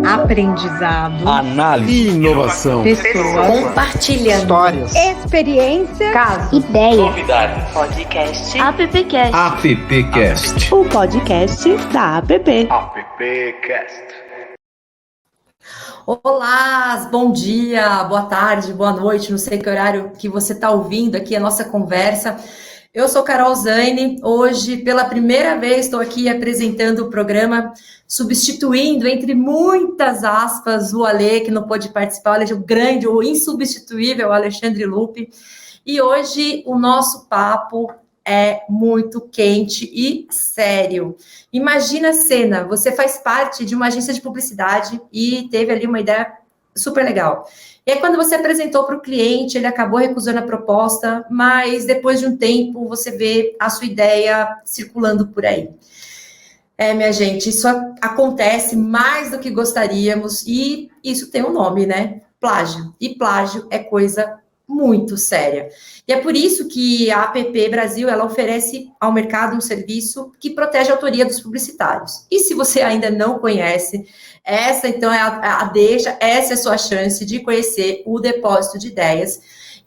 aprendizado, análise, inovação, pessoas, compartilhando histórias, experiência, casos, ideias, novidades, podcast, AppCast, AppCast, o podcast da App. AppCast. Olá, bom dia, boa tarde, boa noite, não sei que horário que você está ouvindo aqui a nossa conversa. Eu sou Carol Zaine, hoje pela primeira vez estou aqui apresentando o programa, substituindo, entre muitas aspas, o Ale, que não pôde participar, o grande, o insubstituível Alexandre Lupe. E hoje o nosso papo é muito quente e sério. Imagina a cena, você faz parte de uma agência de publicidade e teve ali uma ideia super legal. E aí, quando você apresentou para o cliente, ele acabou recusando a proposta, mas depois de um tempo, você vê a sua ideia circulando por aí. Minha gente, isso acontece mais do que gostaríamos e isso tem um nome, né? Plágio. E plágio é coisa muito séria. E é por isso que a App Brasil, ela oferece ao mercado um serviço que protege a autoria dos publicitários. E se você ainda não conhece, essa então é a deixa, essa é a sua chance de conhecer o Depósito de Ideias,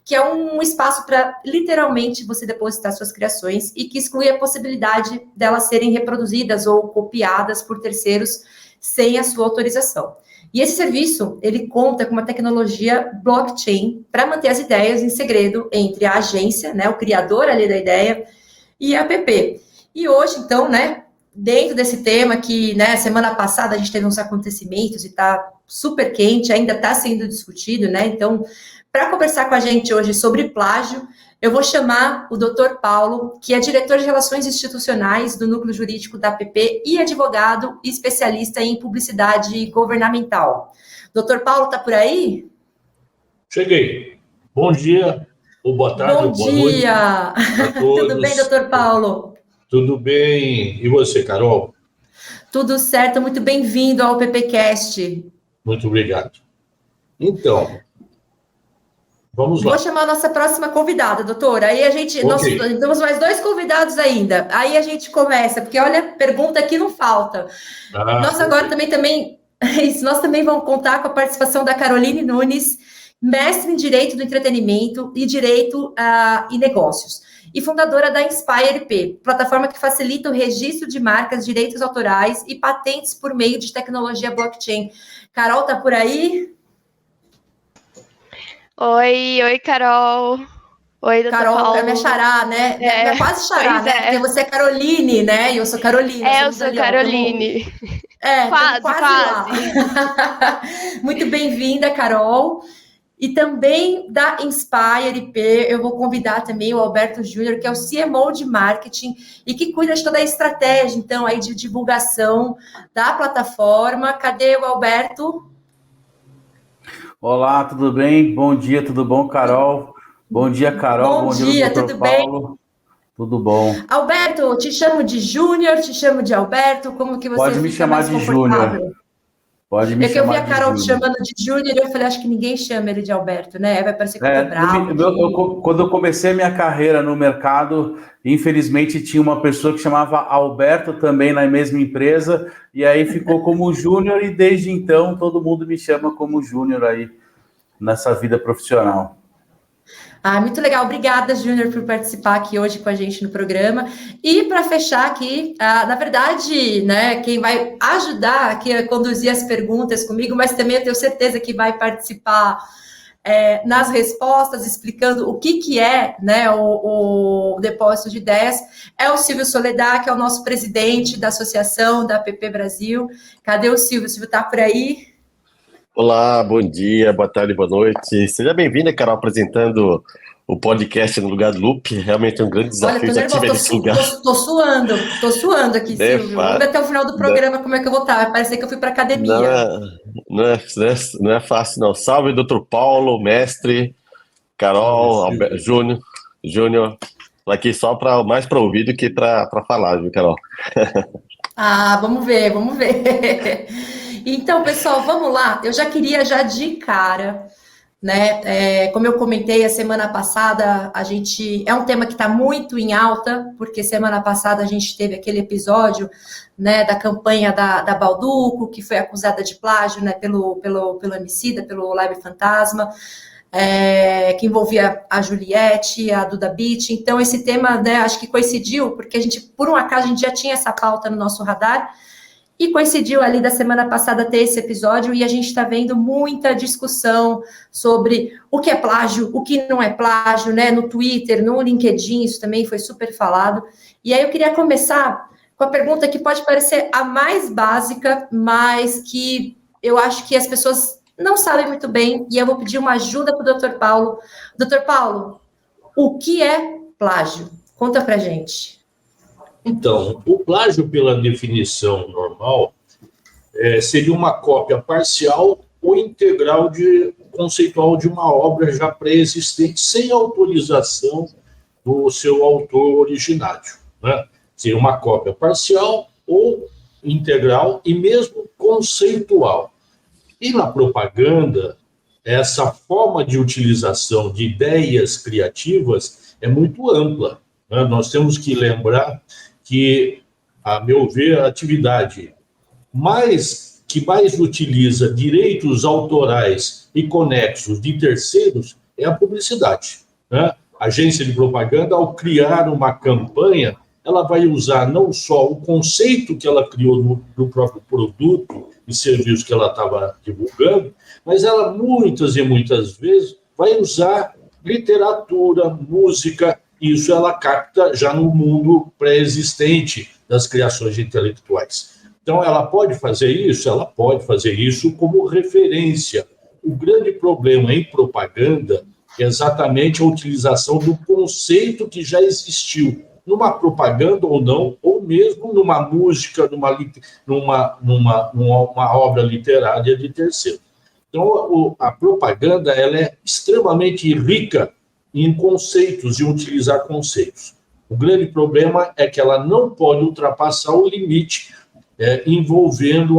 que é um espaço para, literalmente, você depositar suas criações e que exclui a possibilidade delas serem reproduzidas ou copiadas por terceiros sem a sua autorização. E esse serviço, ele conta com uma tecnologia blockchain para manter as ideias em segredo entre a agência, né, o criador ali da ideia, e a app. E hoje, então, né, dentro desse tema que, né, semana passada a gente teve uns acontecimentos e está super quente, ainda está sendo discutido, né, então, para conversar com a gente hoje sobre plágio, eu vou chamar o Dr. Paulo, que é diretor de Relações Institucionais do Núcleo Jurídico da App e advogado e especialista em publicidade governamental. Dr. Paulo, está por aí? Cheguei. Bom dia, ou boa tarde, ou boa noite. Bom dia! Tudo bem, Dr. Paulo? Tudo bem. E você, Carol? Tudo certo, muito bem-vindo ao PPcast. Muito obrigado. Então, vamos lá. Vou chamar a nossa próxima convidada, doutora. Aí a gente... Okay. Nós temos mais 2 convidados ainda. Aí a gente começa, porque olha, pergunta aqui não falta. Nós agora também... Isso, nós também vamos contar com a participação da Caroline Nunes, mestre em Direito do Entretenimento e Direito e Negócios, e fundadora da Inspire, plataforma que facilita o registro de marcas, direitos autorais e patentes por meio de tecnologia blockchain. Carol, tá por aí? Oi, Carol. Oi, doutor Carol, Paulo. é minha xará, né? É quase xará, né? Porque você é Caroline, né? E eu sou Carolina. Eu sou Caroline. Quase lá. Muito bem-vinda, Carol. E também da Inspire IP, eu vou convidar também o Alberto Júnior, que é o CMO de marketing e que cuida de toda a estratégia, então, aí de divulgação da plataforma. Cadê o Alberto? Olá, tudo bem? Bom dia, tudo bom, Carol? Bom dia, Carol. Bom dia, Dr. tudo Paulo. bem? Tudo bom. Alberto, te chamo de Júnior, te chamo de Alberto, como que você Pode me fica chamar mais de confortável? Júnior. Pode me É que eu vi chamar a Carol de te Júnior. chamando de Júnior e eu falei, acho que ninguém chama ele de Alberto, né? Vai parecer que eu tô bravo. Quando eu comecei a minha carreira no mercado, infelizmente tinha uma pessoa que chamava Alberto também na mesma empresa, e aí ficou como Júnior, e desde então todo mundo me chama como Júnior aí nessa vida profissional. Muito legal. Obrigada, Júnior, por participar aqui hoje com a gente no programa. E para fechar aqui, na verdade, né, quem vai ajudar aqui a conduzir as perguntas comigo, mas também eu tenho certeza que vai participar nas respostas, explicando o que é, né, o Depósito de Ideias, é o Silvio Soledad, que é o nosso presidente da associação da App Brasil. Cadê o Silvio? O Silvio está por aí? Olá, bom dia, boa tarde, boa noite. Seja bem-vinda, Carol, apresentando o podcast no lugar do Lupe. Realmente é um grande desafio. Olha, tô nervosa, tô suando aqui, Silvio. Vamos ver até o final do programa como é que eu vou estar. Vai parecer que eu fui para academia. Não é fácil, não. Salve, doutor Paulo, mestre, Carol, Júnior. Tô aqui só mais para ouvir do que para falar, viu, Carol? Vamos ver. Então, pessoal, vamos lá. Eu já queria, de cara, né? Como eu comentei a semana passada, é um tema que está muito em alta, porque semana passada a gente teve aquele episódio, né, da campanha da Bauducco, que foi acusada de plágio, né, pelo Emicida, pelo Live Fantasma, que envolvia a Juliette, a Duda Beat. Então esse tema, né, acho que coincidiu, porque por um acaso a gente já tinha essa pauta no nosso radar, e coincidiu ali da semana passada ter esse episódio, e a gente está vendo muita discussão sobre o que é plágio, o que não é plágio, né? No Twitter, no LinkedIn, isso também foi super falado. E aí eu queria começar com a pergunta que pode parecer a mais básica, mas que eu acho que as pessoas não sabem muito bem, e eu vou pedir uma ajuda para o Dr. Paulo. Dr. Paulo, o que é plágio? Conta pra gente. Então, o plágio, pela definição normal, seria uma cópia parcial ou integral conceitual de uma obra já pré-existente, sem autorização do seu autor originário, né? Seria uma cópia parcial ou integral e mesmo conceitual. E na propaganda, essa forma de utilização de ideias criativas é muito ampla, né? Nós temos que lembrar que, a meu ver, a atividade que mais utiliza direitos autorais e conexos de terceiros é a publicidade, né? A agência de propaganda, ao criar uma campanha, ela vai usar não só o conceito que ela criou do próprio produto e serviço que ela estava divulgando, mas ela muitas e muitas vezes vai usar literatura, música. Isso ela capta já no mundo pré-existente das criações intelectuais. Então, ela pode fazer isso? Ela pode fazer isso como referência. O grande problema em propaganda é exatamente a utilização do conceito que já existiu, numa propaganda ou não, ou mesmo numa música, numa obra literária de terceiro. Então, a propaganda ela é extremamente rica em conceitos e utilizar conceitos. O grande problema é que ela não pode ultrapassar o limite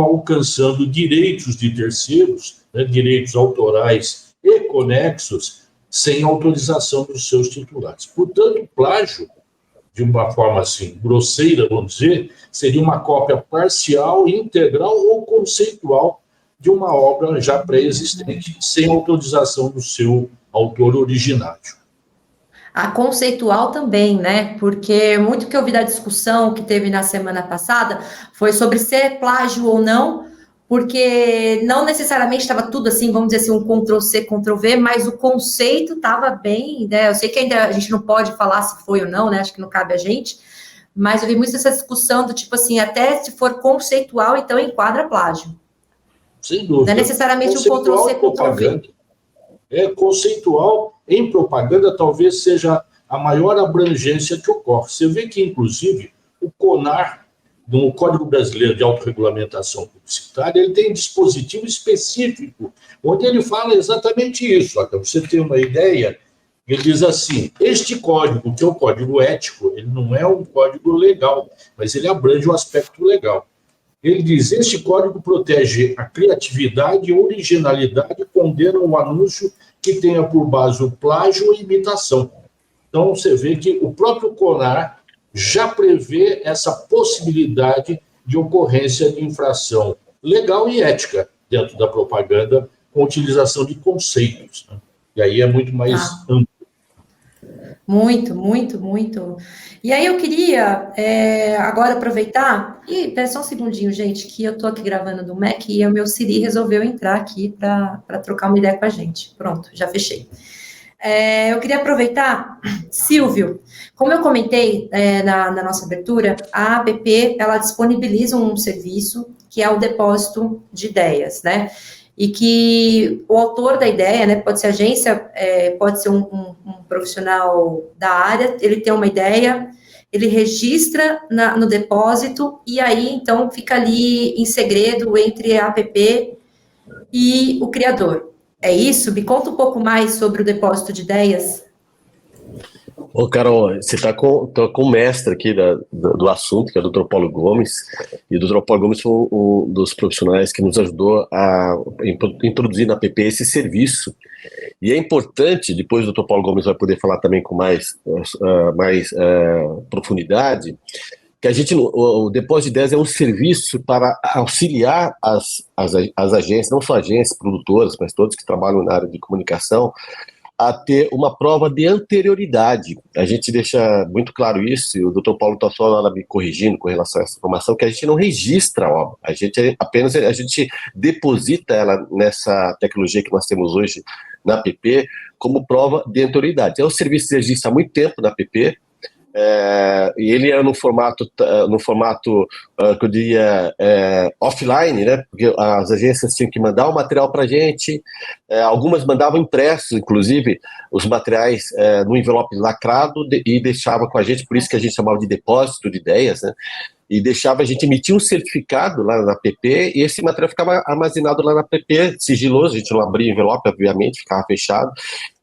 alcançando direitos de terceiros, né, direitos autorais e conexos, sem autorização dos seus titulares. Portanto, plágio, de uma forma assim grosseira, vamos dizer, seria uma cópia parcial, integral ou conceitual de uma obra já pré-existente, sem autorização do seu autor originário. A conceitual também, né? Porque muito que eu vi da discussão que teve na semana passada foi sobre ser plágio ou não, porque não necessariamente estava tudo assim, vamos dizer assim, um Ctrl-C, Ctrl-V, mas o conceito estava bem, né? Eu sei que ainda a gente não pode falar se foi ou não, né? Acho que não cabe a gente, mas eu vi muito essa discussão do tipo assim, até se for conceitual, então enquadra plágio. Sem dúvida. Não é necessariamente um Ctrl-C, Ctrl-V. Conceitual em propaganda talvez seja a maior abrangência que ocorre. Você vê que, inclusive, o CONAR, no Código Brasileiro de Autorregulamentação Publicitária, ele tem um dispositivo específico, onde ele fala exatamente isso. Para você ter uma ideia, ele diz assim, este código, que é o código ético, ele não é um código legal, mas ele abrange o aspecto legal. Ele diz, este código protege a criatividade e originalidade e condena o anúncio que tenha por base o plágio ou imitação. Então, você vê que o próprio CONAR já prevê essa possibilidade de ocorrência de infração legal e ética dentro da propaganda com utilização de conceitos, né? E aí é muito mais amplo. Muito, muito, muito. E aí eu queria agora aproveitar, e pera só um segundinho, gente, que eu tô aqui gravando do Mac e o meu Siri resolveu entrar aqui para trocar uma ideia com a gente. Pronto, já fechei. Eu queria aproveitar, Silvio, como eu comentei na nossa abertura, a APP, ela disponibiliza um serviço que é o depósito de ideias, né? E que o autor da ideia, né, pode ser agência, pode ser um profissional da área, ele tem uma ideia, ele registra no depósito, e aí, então, fica ali em segredo entre a APP e o criador. É isso? Me conta um pouco mais sobre o depósito de ideias. Ô, Carol, você está com o mestre aqui do assunto, que é o Dr. Paulo Gomes, e o Dr. Paulo Gomes foi um dos profissionais que nos ajudou a introduzir na APP esse serviço. E é importante, depois o Dr. Paulo Gomes vai poder falar também com mais profundidade, que a gente, o Depósito de Ideias é um serviço para auxiliar as agências, não só agências, produtoras, mas todos que trabalham na área de comunicação, a ter uma prova de anterioridade. A gente deixa muito claro isso, e o Dr. Paulo está só me corrigindo com relação a essa informação, que a gente não registra a obra, a gente deposita ela nessa tecnologia que nós temos hoje na APP como prova de anterioridade. É um serviço que existe há muito tempo na APP, e ele era no formato que eu diria offline, né? Porque as agências tinham que mandar o material para a gente, algumas mandavam impressos, inclusive, os materiais no envelope lacrado e deixava com a gente, por isso que a gente chamava de depósito de ideias, né? E deixava a gente emitir um certificado lá na APP, e esse material ficava armazenado lá na APP, sigiloso, a gente não abria o envelope, obviamente, ficava fechado,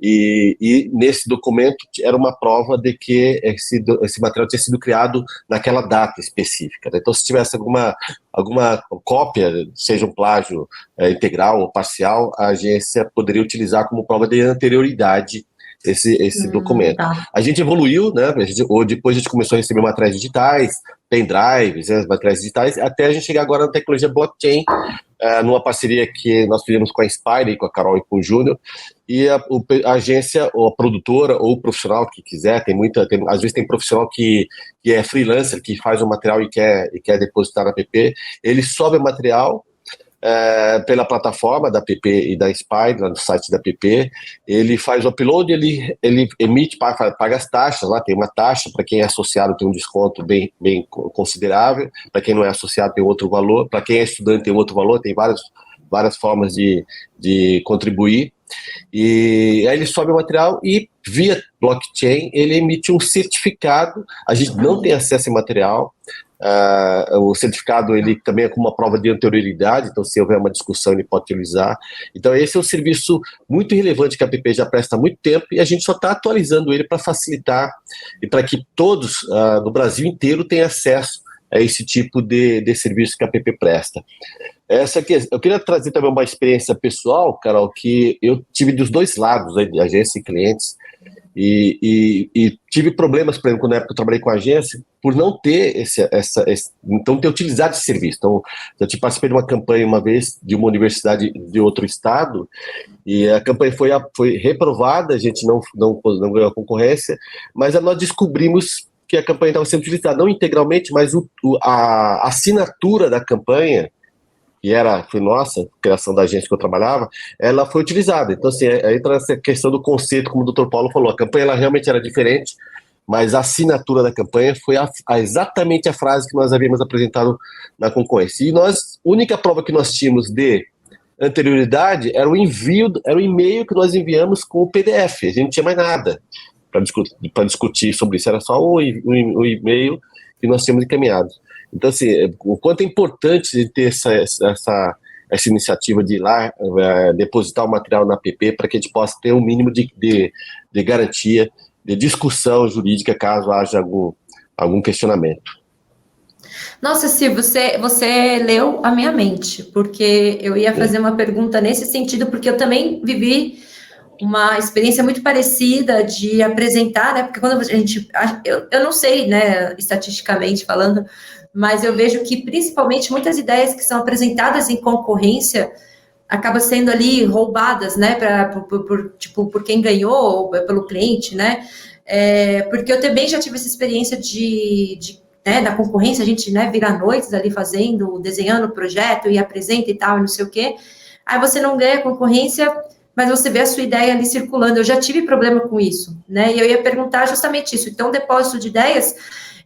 e nesse documento era uma prova de que esse material tinha sido criado naquela data específica, né? Então, se tivesse alguma cópia, seja um plágio integral ou parcial, a agência poderia utilizar como prova de anterioridade esse documento. Tá. A gente evoluiu, né? Depois a gente começou a receber materiais digitais, pendrives, né, materiais digitais, até a gente chegar agora na tecnologia blockchain, numa parceria que nós fizemos com a Inspire, com a Carol e com o Júnior, e a agência, ou a produtora, ou o profissional que quiser, às vezes tem profissional que é freelancer, que faz o material e quer depositar na app, ele sobe o material, pela plataforma da app e da Inspire, lá no site da app, ele faz o upload, ele emite, paga as taxas, lá tem uma taxa, para quem é associado tem um desconto bem considerável, para quem não é associado tem outro valor, para quem é estudante tem outro valor, tem várias formas de contribuir, e aí ele sobe o material e via blockchain ele emite um certificado, a gente não tem acesso a esse material. O certificado ele também é com uma prova de anterioridade, então se houver uma discussão ele pode utilizar. Então esse é um serviço muito relevante que a app já presta há muito tempo e a gente só está atualizando ele para facilitar e para que todos no Brasil inteiro tenham acesso a esse tipo de serviço que a app presta. Eu queria trazer também uma experiência pessoal, Carol, que eu tive dos dois lados, de agência e clientes, e tive problemas, por exemplo, na época que eu trabalhei com a agência, por não ter não ter utilizado esse serviço. Então, eu participei de uma campanha uma vez de uma universidade de outro estado, e a campanha foi reprovada, a gente não ganhou a concorrência, mas nós descobrimos que a campanha estava sendo utilizada, não integralmente, mas a assinatura da campanha, que foi nossa, criação da agência que eu trabalhava, ela foi utilizada. Então, assim, entra essa questão do conceito, como o Dr. Paulo falou, a campanha ela realmente era diferente, mas a assinatura da campanha foi exatamente a frase que nós havíamos apresentado na concorrência. E a única prova que nós tínhamos de anterioridade era o e-mail que nós enviamos com o PDF, a gente não tinha mais nada para discutir sobre isso, era só o e-mail que nós tínhamos encaminhado. Então, assim, o quanto é importante ter essa iniciativa de ir lá depositar o material na app para que a gente possa ter um mínimo de garantia, de discussão jurídica, caso haja algum questionamento. Nossa, Si, você leu a minha mente, porque eu ia fazer uma pergunta nesse sentido, porque eu também vivi uma experiência muito parecida de apresentar, né, porque quando a gente, eu não sei, né, estatisticamente falando, mas eu vejo que, principalmente, muitas ideias que são apresentadas em concorrência acabam sendo ali roubadas, né, por quem ganhou, ou pelo cliente, né, porque eu também já tive essa experiência da concorrência, a gente, né, vira noites ali desenhando o projeto e apresenta e tal, e não sei o quê, aí você não ganha a concorrência, mas você vê a sua ideia ali circulando. Eu já tive problema com isso, né, e eu ia perguntar justamente isso. Então, o depósito de ideias,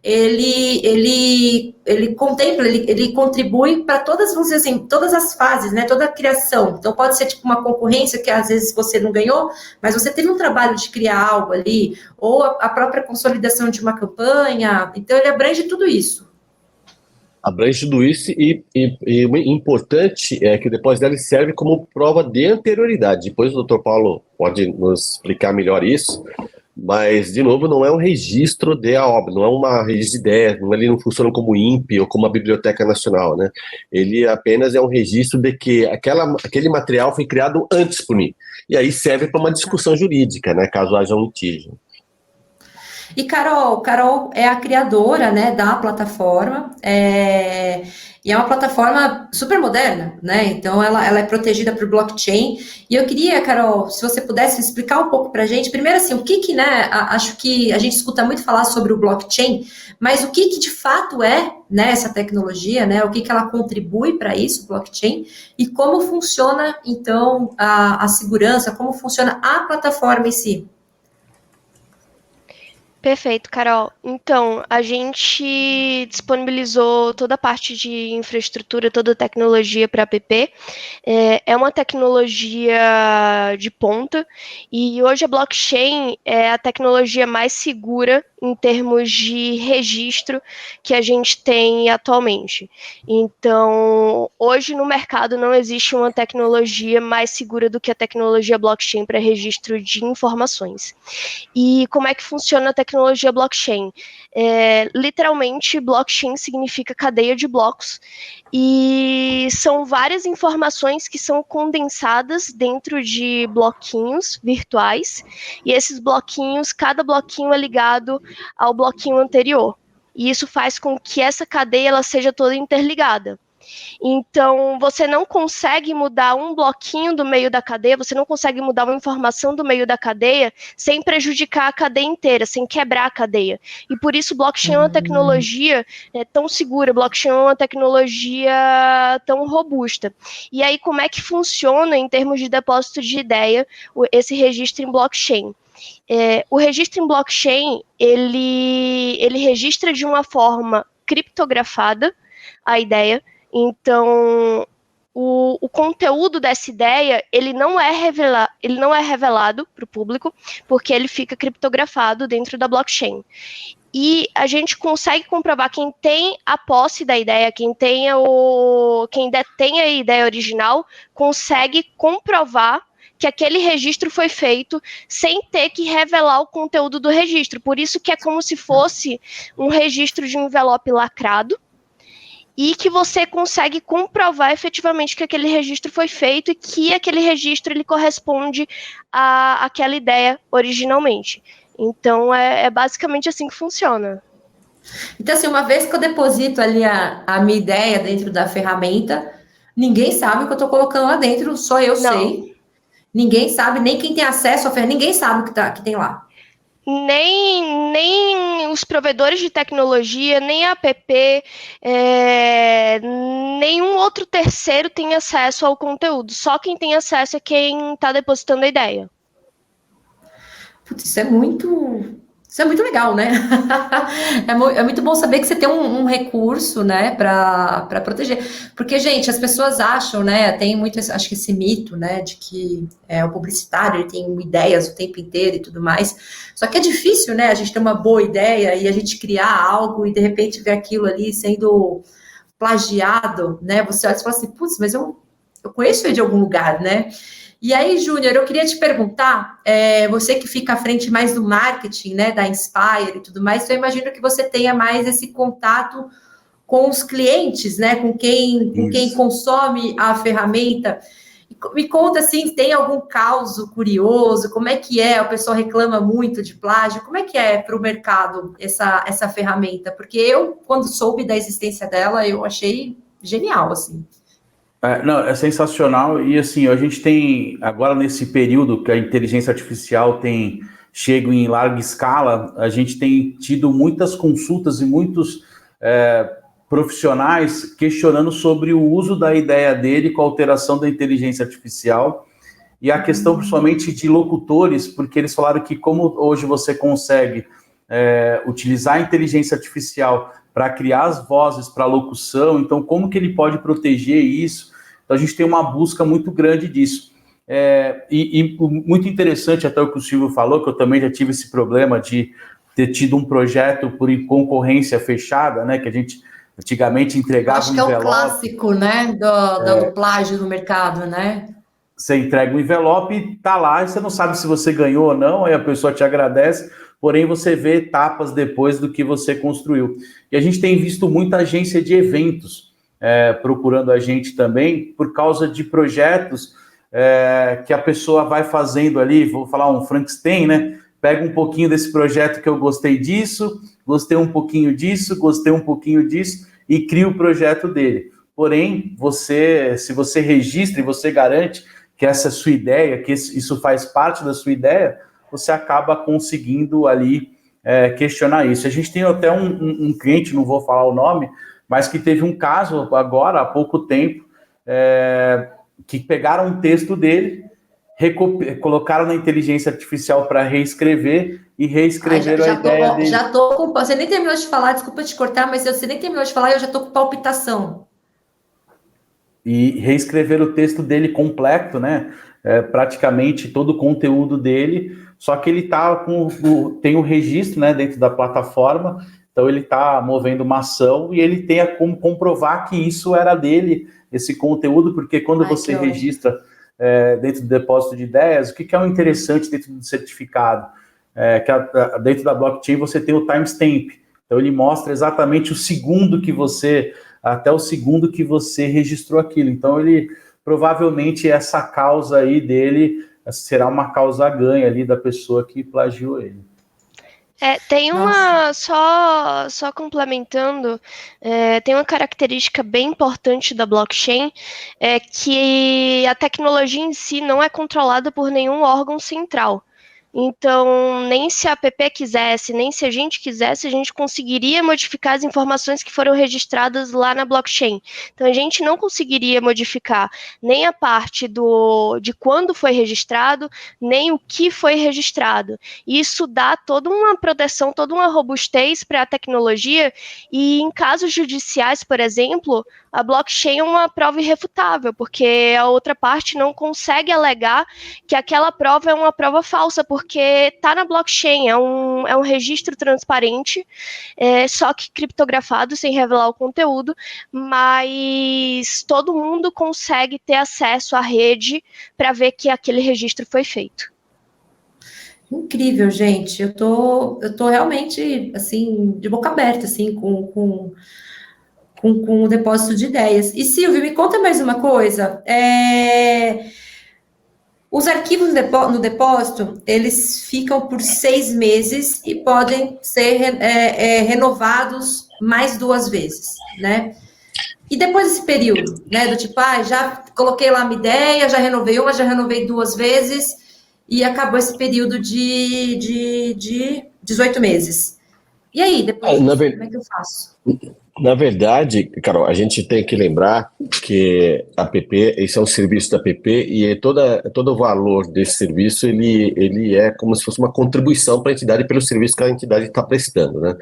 ele contempla, ele contribui para todas, vamos dizer assim, todas as fases, né, toda a criação. Então, pode ser tipo uma concorrência que às vezes você não ganhou, mas você teve um trabalho de criar algo ali, ou a própria consolidação de uma campanha. Então, ele abrange tudo isso. Abrange tudo isso e o importante é que o depósito dele serve como prova de anterioridade. Depois o Dr. Paulo pode nos explicar melhor isso. Mas, de novo, não é um registro de obra, não é uma registro de ideias, ele não funciona como INPE ou como a Biblioteca Nacional, né? Ele apenas é um registro de que aquele material foi criado antes por mim. e aí serve para uma discussão jurídica, né, caso haja um litígio. E Carol é a criadora, né, da plataforma, e é uma plataforma super moderna, né? Então ela é protegida por blockchain. E eu queria, Carol, se você pudesse explicar um pouco para a gente, primeiro assim, o que, né? Acho que a gente escuta muito falar sobre o blockchain, mas o que de fato é, né, essa tecnologia, né? O que ela contribui para isso, blockchain, e como funciona então a segurança, como funciona a plataforma em si. Perfeito, Carol. Então, a gente disponibilizou toda a parte de infraestrutura, toda a tecnologia para a app. É uma tecnologia de ponta e hoje a blockchain é a tecnologia mais segura em termos de registro que a gente tem atualmente. Então, hoje no mercado não existe uma tecnologia mais segura do que a tecnologia blockchain para registro de informações. E como é que funciona a tecnologia blockchain? Literalmente, blockchain significa cadeia de blocos, e são várias informações que são condensadas dentro de bloquinhos virtuais, e esses bloquinhos, cada bloquinho é ligado ao bloquinho anterior, e isso faz com que essa cadeia ela seja toda interligada. Então, você não consegue mudar um bloquinho do meio da cadeia, você não consegue mudar uma informação do meio da cadeia sem prejudicar a cadeia inteira, sem quebrar a cadeia. E por isso, blockchain é uma tecnologia tão segura, blockchain é uma tecnologia tão robusta. E aí, como é que funciona, em termos de depósito de ideia, esse registro em blockchain? O registro em blockchain, ele registra de uma forma criptografada a ideia. Então, o conteúdo dessa ideia, ele não é revelado para o público, porque ele fica criptografado dentro da blockchain. E a gente consegue comprovar quem tem a posse da ideia, quem detém a ideia original, consegue comprovar que aquele registro foi feito sem ter que revelar o conteúdo do registro. Por isso que é como se fosse um registro de um envelope lacrado, e que você consegue comprovar efetivamente que aquele registro foi feito e que aquele registro ele corresponde àquela ideia originalmente. Então, é basicamente assim que funciona. Então, assim, uma vez que eu deposito ali a minha ideia dentro da ferramenta, ninguém sabe o que eu estou colocando lá dentro, só eu sei. Ninguém sabe, nem quem tem acesso à ferramenta, ninguém sabe o que tem lá. Nem os provedores de tecnologia, nem a app, nenhum outro terceiro tem acesso ao conteúdo. Só quem tem acesso é quem está depositando a ideia. Putz, isso é muito legal, né? É muito bom saber que você tem um recurso, né, para proteger. Porque, gente, as pessoas acham, né, tem muito, acho que esse mito, né, de que o publicitário ele tem ideias o tempo inteiro e tudo mais. Só que é difícil, né, a gente ter uma boa ideia e a gente criar algo e, de repente, ver aquilo ali sendo plagiado, né? Você olha e fala assim, putz, mas eu conheço ele de algum lugar, né? E aí, Júnior, eu queria te perguntar, você que fica à frente mais do marketing, né, da Inspire e tudo mais, eu imagino que você tenha mais esse contato com os clientes, né, com quem consome a ferramenta. Me conta, assim, tem algum caso curioso? Como é que o pessoal reclama muito de plágio? Como é que é para o mercado essa ferramenta? Porque eu, quando soube da existência dela, eu achei genial, assim. Não, é sensacional, e assim, a gente tem, agora nesse período que a inteligência artificial tem chego em larga escala, a gente tem tido muitas consultas e muitos profissionais questionando sobre o uso da ideia dele com a alteração da inteligência artificial, e a questão principalmente de locutores, porque eles falaram que como hoje você consegue utilizar a inteligência artificial para criar as vozes para locução, então como que ele pode proteger isso? Então a gente tem uma busca muito grande disso. E muito interessante até o que o Silvio falou, que eu também já tive esse problema de ter tido um projeto por concorrência fechada, né, que a gente antigamente entregava um envelope. Acho que é o clássico, né, do plágio no mercado, né? Você entrega um envelope, tá lá, e você não sabe se você ganhou ou não, aí a pessoa te agradece, porém você vê etapas depois do que você construiu. E a gente tem visto muita agência de eventos procurando a gente também, por causa de projetos que a pessoa vai fazendo ali, vou falar um Frankenstein, né? Pega um pouquinho desse projeto que eu gostei disso, gostei um pouquinho disso, gostei um pouquinho disso, e cria o projeto dele. Porém, se você registra e você garante que essa é a sua ideia, que isso faz parte da sua ideia, você acaba conseguindo ali questionar isso. A gente tem até um cliente, não vou falar o nome, mas que teve um caso agora, há pouco tempo, que pegaram um texto dele, colocaram na inteligência artificial para reescrever e reescreveram a ideia dele. Já tô com... Você nem terminou de falar, desculpa te cortar, mas você nem terminou de falar e eu já tô com palpitação. E reescrever o texto dele completo, né? Praticamente todo o conteúdo dele, só que ele tem o registro, né, dentro da plataforma, então ele está movendo uma ação e ele tem como comprovar que isso era dele, esse conteúdo, porque quando você registra dentro do depósito de ideias, o que é o interessante dentro do certificado? Que dentro da blockchain você tem o timestamp, então ele mostra exatamente até o segundo que você registrou aquilo. Então, provavelmente essa causa aí dele será uma causa ganha ali da pessoa que plagiou ele. Tem só complementando, tem uma característica bem importante da blockchain, que a tecnologia em si não é controlada por nenhum órgão central. Então, nem se a app quisesse, nem se a gente quisesse, a gente conseguiria modificar as informações que foram registradas lá na blockchain. Então, a gente não conseguiria modificar nem a parte de quando foi registrado, nem o que foi registrado. Isso dá toda uma proteção, toda uma robustez para a tecnologia, e em casos judiciais, por exemplo, a blockchain é uma prova irrefutável, porque a outra parte não consegue alegar que aquela prova é uma prova falsa, porque está na blockchain, é um registro transparente, só que criptografado, sem revelar o conteúdo, mas todo mundo consegue ter acesso à rede para ver que aquele registro foi feito. Incrível, gente. Eu tô realmente, assim, de boca aberta, assim, com o depósito de ideias. E, Silvio, me conta mais uma coisa. Os arquivos no depósito, eles ficam por 6 meses e podem ser renovados mais 2 vezes, né? E depois desse período, né, do tipo, já coloquei lá uma ideia, já renovei uma, já renovei 2 vezes, e acabou esse período de 18 meses. E aí, depois como é que eu faço? Na verdade, Carol, a gente tem que lembrar que a app, esse é um serviço da app, e todo o valor desse serviço, ele é como se fosse uma contribuição para a entidade pelo serviço que a entidade está prestando, né?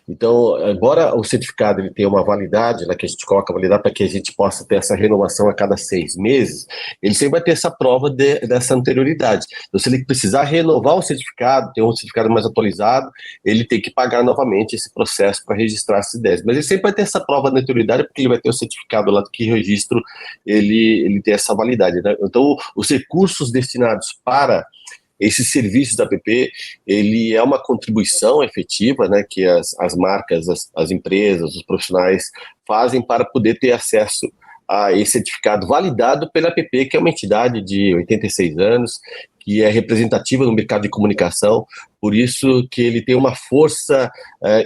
Então, embora o certificado ele tenha uma validade, né, que a gente coloca a validade para que a gente possa ter essa renovação a cada 6 meses, ele sempre vai ter essa prova dessa anterioridade. Então, se ele precisar renovar o certificado, ter um certificado mais atualizado, ele tem que pagar novamente esse processo para registrar essas ideias. Mas ele sempre vai ter essa prova de anterioridade, porque ele vai ter o certificado lá do que registro, ele tem essa validade, né? Então, os recursos destinados para esses serviços da app, ele é uma contribuição efetiva, né, que as marcas, as empresas, os profissionais fazem para poder ter acesso a esse certificado validado pela app, que é uma entidade de 86 anos, que é representativa no mercado de comunicação, por isso que ele tem uma força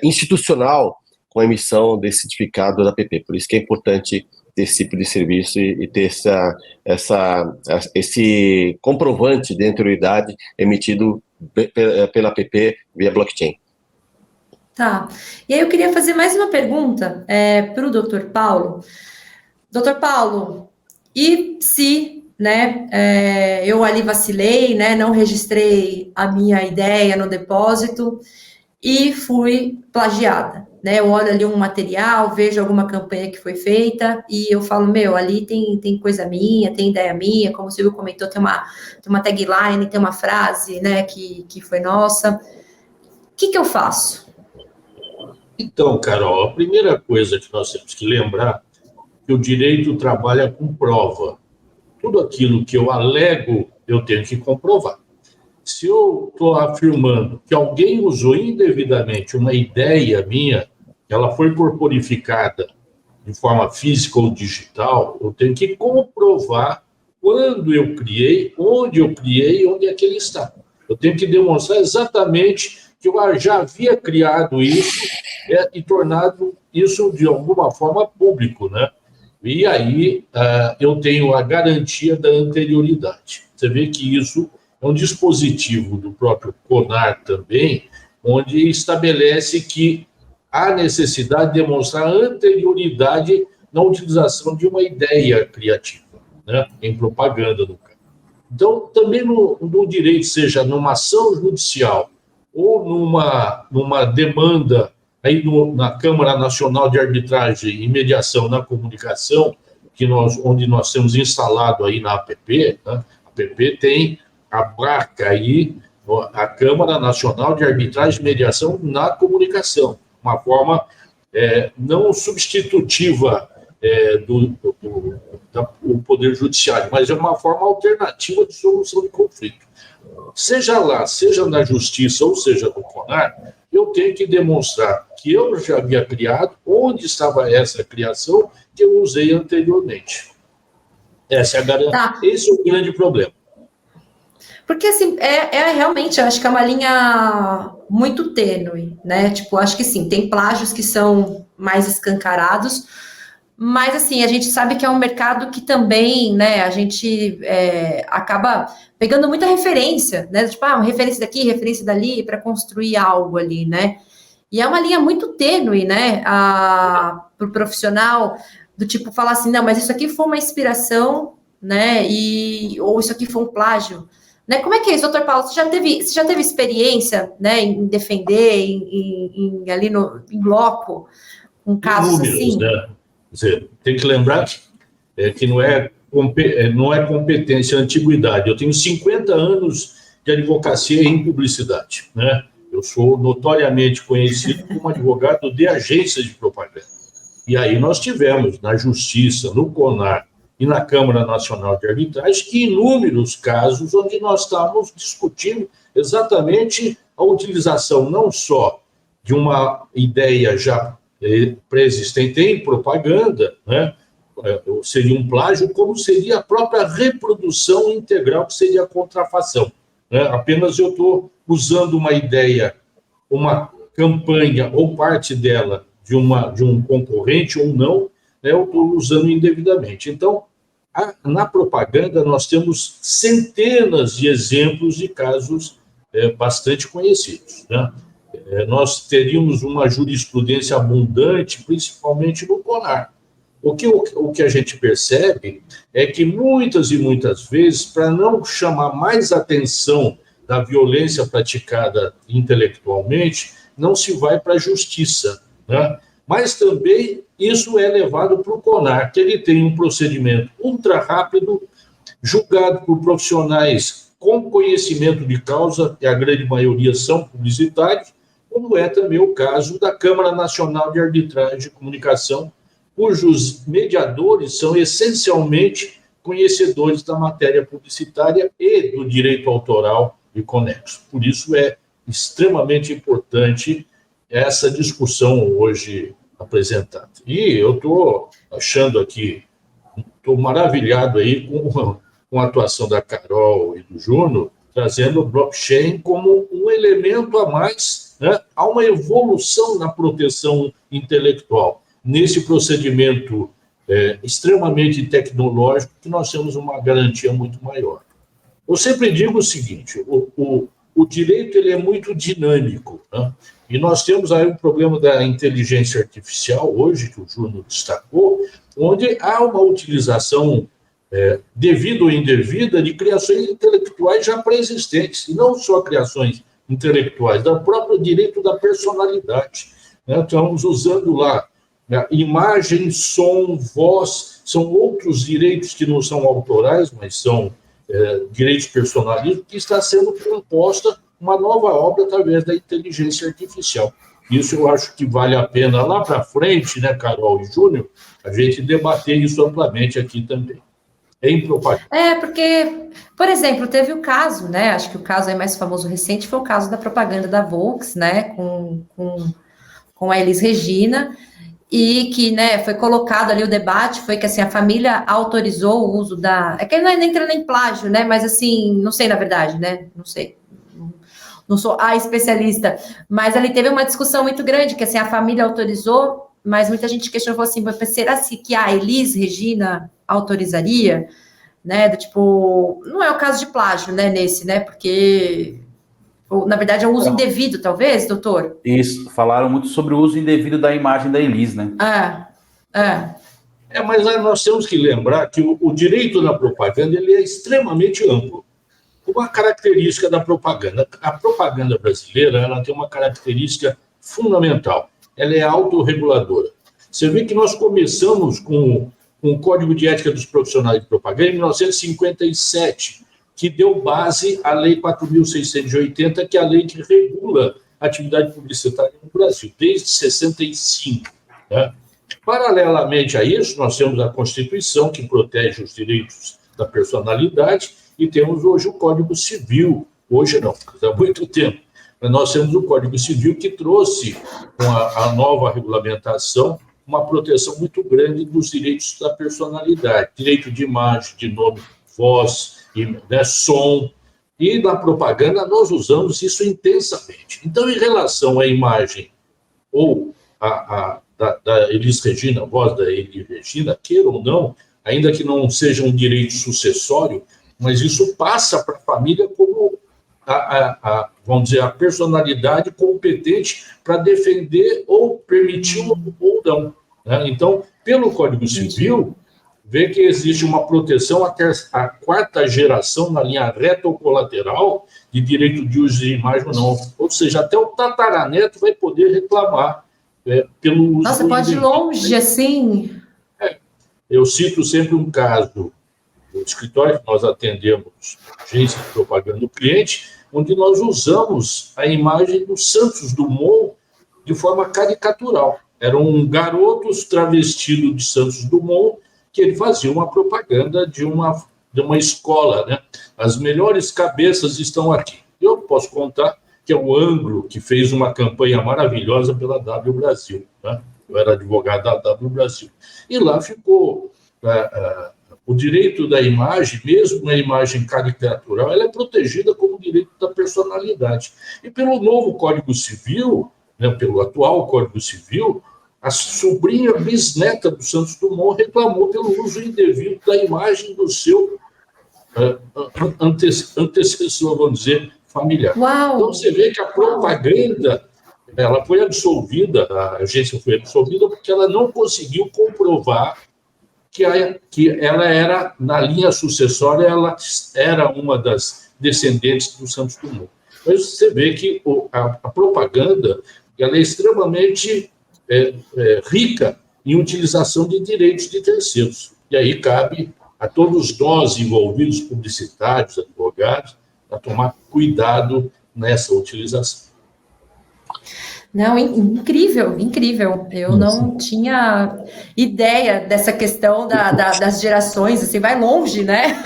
institucional com a emissão desse certificado da app. Por isso que é importante ter esse tipo de serviço e ter esse comprovante de anterioridade emitido pela app via blockchain. Tá. E aí eu queria fazer mais uma pergunta para o Dr. Paulo. Dr. Paulo, e se, né, eu ali vacilei, né, não registrei a minha ideia no depósito e fui plagiada, né? Eu olho ali um material, vejo alguma campanha que foi feita e eu falo, ali tem coisa minha, tem ideia minha, como o Silvio comentou, tem uma tagline, tem uma frase, né, que foi nossa. O que eu faço? Então, Carol, a primeira coisa que nós temos que lembrar é que o direito trabalha com prova. Tudo aquilo que eu alego, eu tenho que comprovar. Se eu estou afirmando que alguém usou indevidamente uma ideia minha, ela foi corporificada de forma física ou digital, eu tenho que comprovar quando eu criei, onde é que ele está. Eu tenho que demonstrar exatamente que eu já havia criado isso e tornado isso, de alguma forma, público, né? E aí eu tenho a garantia da anterioridade. Você vê que isso é um dispositivo do próprio CONAR também, onde estabelece que há necessidade de demonstrar anterioridade na utilização de uma ideia criativa, né, em propaganda, no caso. Então, também no direito, seja numa ação judicial ou numa demanda aí na Câmara Nacional de Arbitragem e Mediação na Comunicação, onde nós temos instalado aí na APP, né, a APP tem abarca aí a Câmara Nacional de Arbitragem e Mediação na Comunicação, uma forma não substitutiva do Poder Judiciário, mas é uma forma alternativa de solução de conflito. Seja na Justiça ou seja no CONAR, eu tenho que demonstrar que eu já havia criado, onde estava essa criação que eu usei anteriormente. Essa é a garantia. Tá. Esse é o grande problema. Porque, assim, realmente, eu acho que é uma linha muito tênue, né? Tipo, acho que sim, tem plágios que são mais escancarados, mas, assim, a gente sabe que é um mercado que também, né, a gente acaba pegando muita referência, né? Tipo, uma referência daqui, referência dali, para construir algo ali, né? E é uma linha muito tênue, né, para o profissional, do tipo, falar assim, não, mas isso aqui foi uma inspiração, né, ou isso aqui foi um plágio. Né, como é que é isso, doutor Paulo? Você já teve experiência, né, em defender, ali em loco, um caso assim? Né? Você tem que lembrar que não é competência, é antiguidade. Eu tenho 50 anos de advocacia em publicidade, né? Eu sou notoriamente conhecido como advogado de agências de propaganda. E aí nós tivemos na Justiça, no CONAR, e na Câmara Nacional de Arbitragem, inúmeros casos onde nós estávamos discutindo exatamente a utilização não só de uma ideia já pré-existente em propaganda, né, seria um plágio, como seria a própria reprodução integral, que seria a contrafação. Né? Apenas eu estou usando uma ideia, uma campanha ou parte dela de um concorrente ou não, eu estou usando indevidamente. Então, na propaganda, nós temos centenas de exemplos de casos bastante conhecidos. Né? Nós teríamos uma jurisprudência abundante, principalmente no CONAR. O que a gente percebe é que muitas e muitas vezes, para não chamar mais atenção da violência praticada intelectualmente, não se vai para a justiça, né? Mas também isso é levado para o CONAR, que ele tem um procedimento ultra rápido, julgado por profissionais com conhecimento de causa, e a grande maioria são publicitários, como é também o caso da Câmara Nacional de Arbitragem e Comunicação, cujos mediadores são essencialmente conhecedores da matéria publicitária e do direito autoral e conexo. Por isso é extremamente importante essa discussão hoje apresentada. E eu estou achando aqui, estou maravilhado aí com a atuação da Carol e do Júnior, trazendo o blockchain como um elemento a mais, né? Há uma evolução na proteção intelectual, nesse procedimento extremamente tecnológico, que nós temos uma garantia muito maior. Eu sempre digo o seguinte, o direito ele é muito dinâmico, né? E nós temos aí um problema da inteligência artificial, hoje, que o Júnior destacou, onde há uma utilização devida ou indevida de criações intelectuais já pré-existentes, e não só criações intelectuais, do próprio direito da personalidade. Né? Estamos usando lá imagem, som, voz, são outros direitos que não são autorais, mas são direitos personalistas, que está sendo composta uma nova obra através da inteligência artificial. Isso eu acho que vale a pena lá para frente, né, Carol e Júnior, a gente debater isso amplamente aqui também. Em propaganda. Porque, por exemplo, teve o caso, né, acho que o caso aí mais famoso recente foi o caso da propaganda da Volks, né, com a Elis Regina, e que, né, foi colocado ali o debate, foi que, assim, a família autorizou o uso é que ele não entra nem plágio, né, mas, assim, não sei, na verdade, né, não sei, não sou a especialista, mas ali teve uma discussão muito grande, que, assim, a família autorizou, mas muita gente questionou, assim, será que a Elis Regina autorizaria, né, do tipo, não é o caso de plágio, né, nesse, né, porque, na verdade, é um uso indevido, talvez, doutor? Isso, falaram muito sobre o uso indevido da imagem da Elis, né? Mas nós temos que lembrar que o direito da propaganda ele é extremamente amplo. Uma característica da propaganda. A propaganda brasileira ela tem uma característica fundamental. Ela é autorreguladora. Você vê que nós começamos com o Código de Ética dos Profissionais de Propaganda em 1957, que deu base à Lei 4.680, que é a lei que regula a atividade publicitária no Brasil, desde 65. Né? Paralelamente a isso, nós temos a Constituição, que protege os direitos da personalidade, e temos hoje o Código Civil. Hoje não, há muito tempo. Mas nós temos o Código Civil que trouxe, com a nova regulamentação, uma proteção muito grande dos direitos da personalidade. Direito de imagem, de nome, voz, né, som. E na propaganda nós usamos isso intensamente. Então, em relação à imagem ou da Elis Regina, a voz da Elis Regina, queira ou não, ainda que não seja um direito sucessório, mas isso passa para a família como, vamos dizer, a personalidade competente para defender ou permitir ou não. Né? Então, pelo Código Civil, vê que existe uma proteção até a quarta geração na linha reta ou colateral de direito de uso de imagem ou não. Ou seja, até o tataraneto vai poder reclamar pelo uso. Nossa, pode ir longe, assim? Eu cito sempre um caso do escritório que nós atendemos, agência de propaganda do cliente, onde nós usamos a imagem do Santos Dumont de forma caricatural. Era um garoto travestido de Santos Dumont que ele fazia uma propaganda de uma escola, né? As melhores cabeças estão aqui. Eu posso contar que é o Anglo, que fez uma campanha maravilhosa pela W Brasil. Né? Eu era advogado da W Brasil. E lá ficou o direito da imagem, mesmo a imagem caricatural, ela é protegida como direito da personalidade. E pelo novo Código Civil, né, pelo atual Código Civil, a sobrinha bisneta do Santos Dumont reclamou pelo uso indevido da imagem do seu antecessor, vamos dizer, familiar. Uau. Então você vê que a propaganda ela foi absolvida, a agência foi absolvida porque ela não conseguiu comprovar que ela era, na linha sucessória, ela era uma das descendentes do Santos Dumont. Mas você vê que a propaganda ela é extremamente rica em utilização de direitos de terceiros. E aí cabe a todos nós envolvidos, publicitários, advogados, a tomar cuidado nessa utilização. Não, incrível, incrível. Eu não tinha ideia dessa questão das gerações, assim, vai longe, né?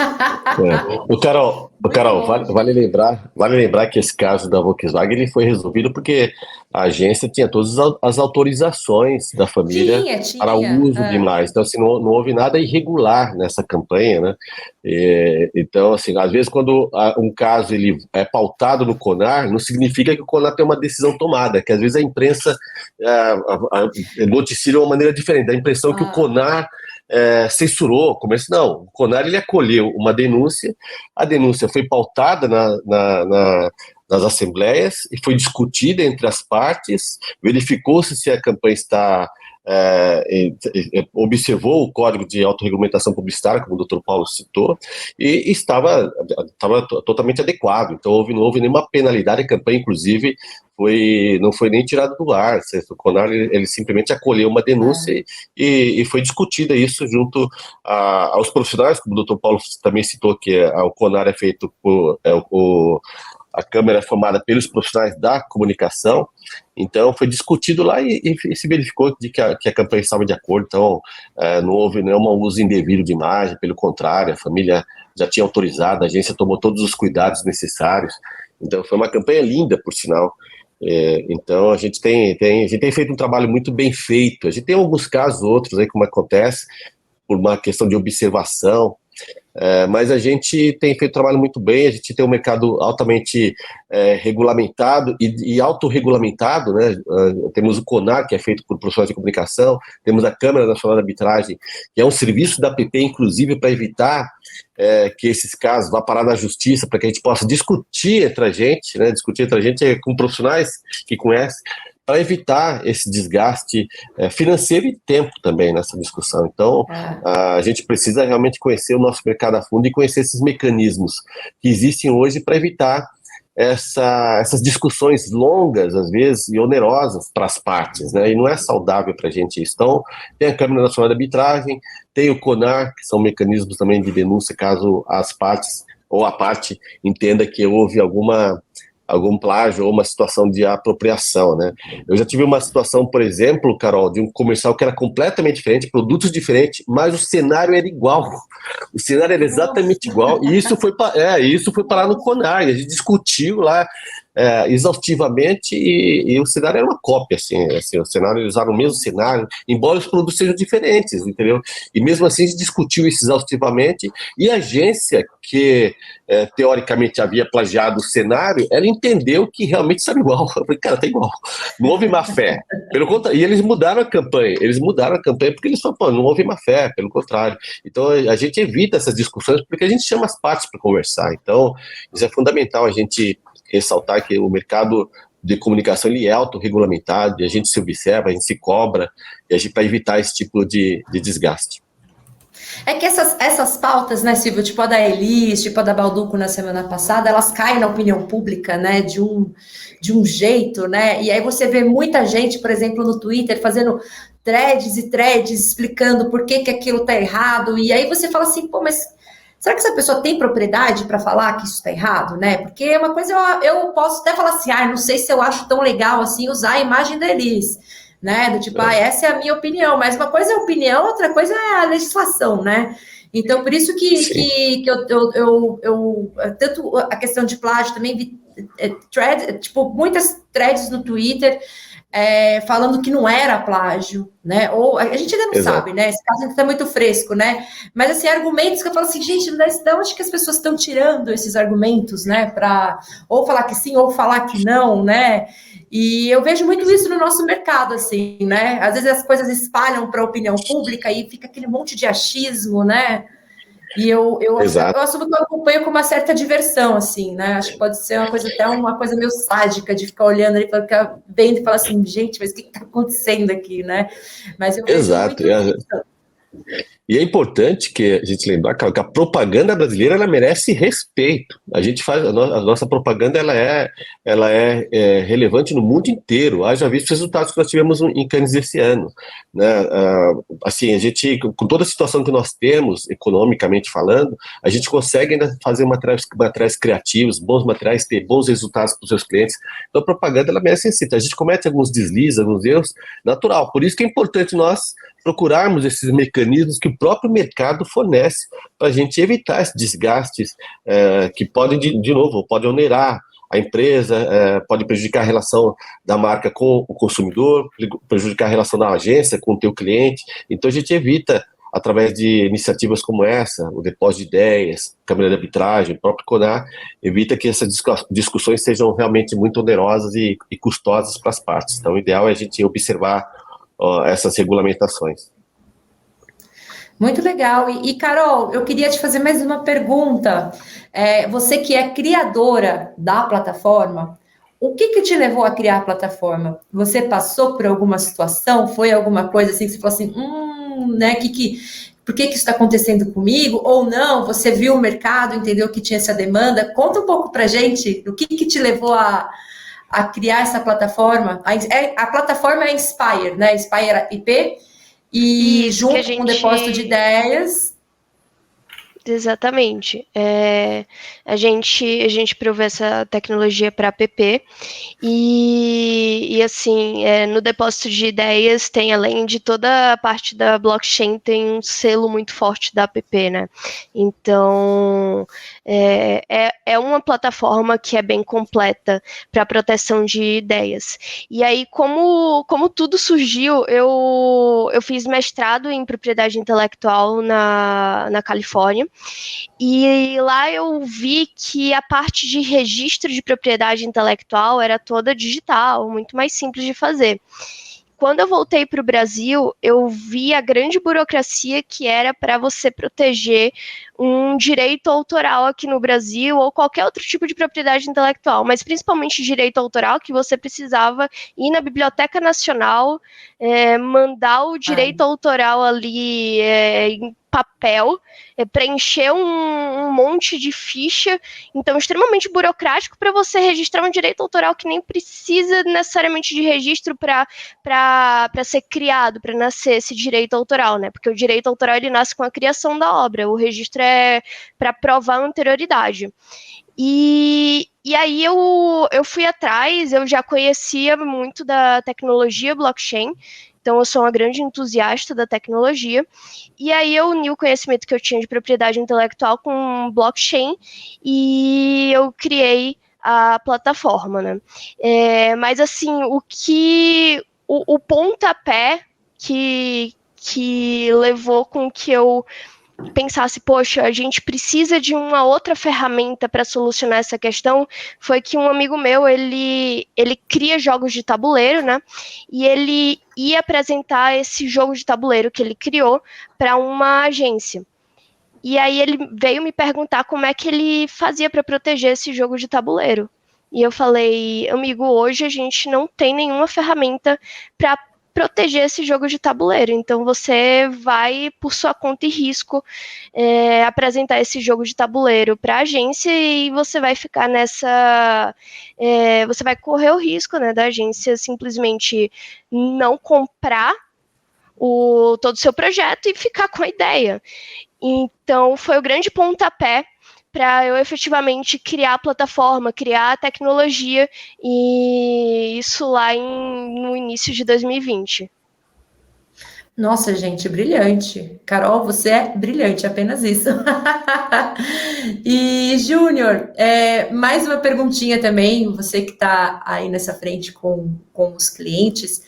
Carol, vale lembrar que esse caso da Volkswagen ele foi resolvido porque a agência tinha todas as autorizações da família tinha. para o uso de imagens. Então, assim, não houve nada irregular nessa campanha, né? Então, assim, às vezes quando um caso ele é pautado no CONAR, não significa que o CONAR tem uma decisão tomada, que às vezes a imprensa noticia de uma maneira diferente. Dá a impressão que o CONAR censurou, não, o CONAR ele acolheu uma denúncia, a denúncia foi pautada nas assembleias e foi discutida entre as partes, verificou-se se a campanha observou o Código de Autorregulamentação Publicitária, como o Dr. Paulo citou, e estava totalmente adequado, então não houve nenhuma penalidade, a campanha inclusive não foi nem tirada do ar, o CONAR ele simplesmente acolheu uma denúncia e foi discutida isso junto aos profissionais, como o Dr. Paulo também citou que o CONAR é feito por a Câmara é formada pelos profissionais da comunicação, então foi discutido lá e se verificou de que a campanha estava de acordo, então não houve nenhum uso indevido de imagem, pelo contrário, a família já tinha autorizado, a agência tomou todos os cuidados necessários, então foi uma campanha linda, por sinal, Então, a gente tem feito um trabalho muito bem feito. A gente tem alguns casos, outros aí, como acontece, por uma questão de observação, mas a gente tem feito um trabalho muito bem. A gente tem um mercado altamente regulamentado e autorregulamentado, né? Temos o CONAR, que é feito por profissionais de comunicação, temos a Câmara Nacional de Arbitragem, que é um serviço da APP, inclusive, para evitar que esses casos vá parar na justiça, para que a gente possa discutir entre a gente, né? Discutir entre a gente com profissionais que conhecem, para evitar esse desgaste financeiro e tempo também nessa discussão. Então, a gente precisa realmente conhecer o nosso mercado a fundo e conhecer esses mecanismos que existem hoje para evitar essas discussões longas, às vezes, e onerosas para as partes, né? E não é saudável para a gente isso. Então, tem a Câmara Nacional de Arbitragem, tem o CONAR, que são mecanismos também de denúncia caso as partes ou a parte entenda que houve algum plágio ou uma situação de apropriação, né? Eu já tive uma situação, por exemplo, Carol, de um comercial que era completamente diferente, produtos diferentes, mas o cenário era igual. O cenário era exatamente igual, e isso foi parar no CONAR, e a gente discutiu lá exaustivamente, e o cenário era uma cópia, assim, o cenário, eles usaram o mesmo cenário, embora os produtos sejam diferentes, entendeu? E mesmo assim a gente discutiu isso exaustivamente, e a agência que teoricamente havia plagiado o cenário, ela entendeu que realmente estava igual. Eu falei, cara, tá igual. Não houve má fé. Pelo contrário, e eles mudaram a campanha porque eles falaram, pô, não houve má fé, pelo contrário. Então a gente evita essas discussões porque a gente chama as partes para conversar. Então, isso é fundamental a gente ressaltar que o mercado de comunicação ele é autorregulamentado, e a gente se observa, a gente se cobra, e a gente para evitar esse tipo de desgaste. É que essas pautas, né, Silvio, tipo a da Elis, tipo a da Balduco na semana passada, elas caem na opinião pública, né, de um jeito, né, e aí você vê muita gente, por exemplo, no Twitter, fazendo threads e threads, explicando por que aquilo tá errado, e aí você fala assim, pô, mas será que essa pessoa tem propriedade para falar que isso está errado, né? Porque é uma coisa, eu posso até falar assim, não sei se eu acho tão legal assim usar a imagem da Elis, né? Do tipo, essa é a minha opinião, mas uma coisa é a opinião, outra coisa é a legislação, né? Então, por isso que eu tanto a questão de plágio também vi muitas threads no Twitter falando que não era plágio, né? Ou a gente ainda não sabe, né? Esse caso ainda está muito fresco, né? Mas assim, argumentos que eu falo assim, gente, de onde que as pessoas estão tirando esses argumentos, né? Para ou falar que sim, ou falar que não, né? E eu vejo muito isso no nosso mercado, assim, né? Às vezes as coisas espalham para a opinião pública e fica aquele monte de achismo, né? E eu assumo que eu acompanho com uma certa diversão, assim, né? Acho que pode ser uma coisa meio sádica de ficar olhando ali, ficar vendo e falar assim, gente, mas o que está acontecendo aqui, né? Mas eu vejo muito E é importante que a gente lembrar que a propaganda brasileira ela merece respeito. A gente faz a nossa propaganda ela é relevante no mundo inteiro. Haja visto os resultados que nós tivemos em Cannes esse ano, né? Assim, a gente, com toda a situação que nós temos economicamente falando, a gente consegue ainda fazer materiais criativos, bons materiais, ter bons resultados para os seus clientes. Então a propaganda ela merece respeito. A gente comete alguns deslizes, alguns erros, natural. Por isso que é importante nós procurarmos esses mecanismos que o próprio mercado fornece para a gente evitar esses desgastes que podem, de novo, podem onerar a empresa, pode prejudicar a relação da marca com o consumidor, prejudicar a relação da agência com o teu cliente. Então a gente evita, através de iniciativas como essa, o depósito de ideias, Câmara de Arbitragem, o próprio CONAR, evita que essas discussões sejam realmente muito onerosas e custosas para as partes. Então o ideal é a gente observar essas regulamentações. Muito legal. E Carol, eu queria te fazer mais uma pergunta. Você que é criadora da plataforma, o que te levou a criar a plataforma? Você passou por alguma situação? Foi alguma coisa assim que você falou assim, né, por que isso está acontecendo comigo? Ou não, você viu o mercado, entendeu que tinha essa demanda? Conta um pouco pra gente o que te levou a criar essa plataforma. A plataforma é Inspire, né? Inspire IP, e junto com o depósito de ideias. Exatamente. A gente provou essa tecnologia para app e assim, no depósito de ideias tem, além de toda a parte da blockchain, tem um selo muito forte da app, né? Então, É uma plataforma que é bem completa para proteção de ideias. E aí, como tudo surgiu, eu fiz mestrado em propriedade intelectual na Califórnia, e lá eu vi que a parte de registro de propriedade intelectual era toda digital, muito mais simples de fazer. Quando eu voltei para o Brasil, eu vi a grande burocracia que era para você proteger um direito autoral aqui no Brasil ou qualquer outro tipo de propriedade intelectual, mas principalmente direito autoral, que você precisava ir na Biblioteca Nacional, mandar o direito autoral ali em papel, preencher um monte de ficha, então extremamente burocrático para você registrar um direito autoral que nem precisa necessariamente de registro para ser criado, para nascer esse direito autoral, né? Porque o direito autoral ele nasce com a criação da obra, o registro é para provar a anterioridade. E aí eu fui atrás, eu já conhecia muito da tecnologia blockchain, então eu sou uma grande entusiasta da tecnologia, e aí eu uni o conhecimento que eu tinha de propriedade intelectual com blockchain, e eu criei a plataforma, né? Mas assim, o pontapé que levou com que eu pensasse, poxa, a gente precisa de uma outra ferramenta para solucionar essa questão, foi que um amigo meu, ele cria jogos de tabuleiro, né, e ele ia apresentar esse jogo de tabuleiro que ele criou para uma agência. E aí ele veio me perguntar como é que ele fazia para proteger esse jogo de tabuleiro. E eu falei, amigo, hoje a gente não tem nenhuma ferramenta para proteger esse jogo de tabuleiro, então você vai, por sua conta e risco, apresentar esse jogo de tabuleiro para a agência e você vai ficar nessa... você vai correr o risco, né, da agência simplesmente não comprar todo o seu projeto e ficar com a ideia. Então, foi o grande pontapé para eu efetivamente criar a plataforma, criar a tecnologia, e isso lá no início de 2020. Nossa, gente, brilhante. Carol, você é brilhante, apenas isso. E, Júnior, mais uma perguntinha também, você que está aí nessa frente com os clientes,